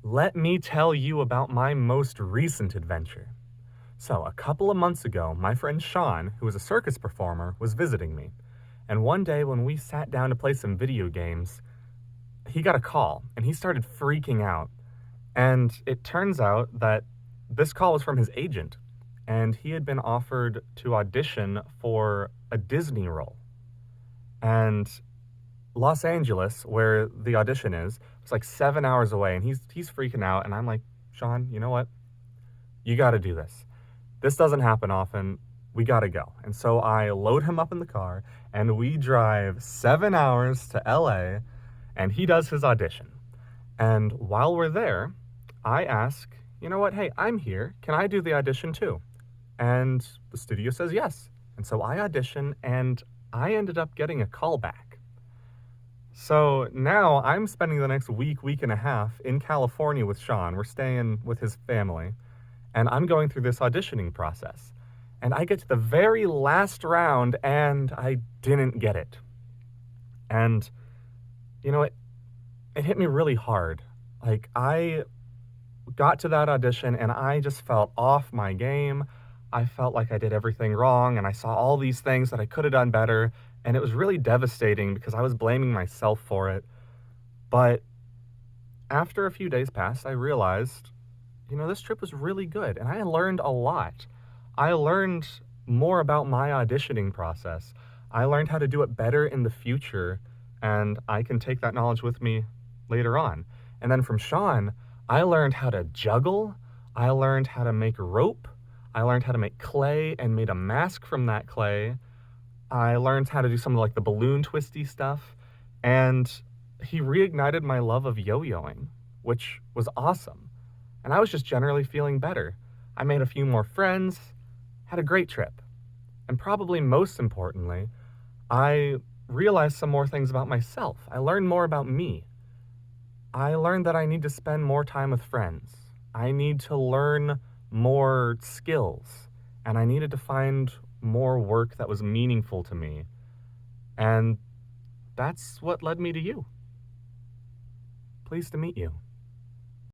Let me tell you about my most recent adventure. So, a couple of months ago, my friend Sean, who is a circus performer, was visiting me. And one day when we sat down to play some video games, he got a call and he started freaking out. And it turns out that this call was from his agent, and he had been offered to audition for a Disney role. And Los Angeles, where the audition is, was like 7 hours away, and he's freaking out. And I'm like, Sean, you know what? You got to do this. This doesn't happen often. We got to go. And so I load him up in the car, and we drive 7 hours to LA, and he does his audition. And while we're there, I ask, you know what? Hey, I'm here. Can I do the audition too? And the studio says yes. And so I audition, and I ended up getting a call back. So now I'm spending the next week and a half in California with Sean. We're staying with his family, and I'm going through this auditioning process. And I get to the very last round, and I didn't get it. And, it hit me really hard. Like, I got to that audition, and I just felt off my game. I felt like I did everything wrong, and I saw all these things that I could have done better. And it was really devastating because I was blaming myself for it. But after a few days passed, I realized, this trip was really good, and I learned a lot. I learned more about my auditioning process. I learned how to do it better in the future, and I can take that knowledge with me later on. And then from Sean, I learned how to juggle. I learned how to make rope. I learned how to make clay and made a mask from that clay. I learned how to do some of like the balloon twisty stuff. And he reignited my love of yo-yoing, which was awesome. And I was just generally feeling better. I made a few more friends, had a great trip. And probably most importantly, I realized some more things about myself. I learned more about me. I learned that I need to spend more time with friends. I need to learn more skills. And I needed to find more work that was meaningful to me. And that's what led me to you. Pleased to meet you.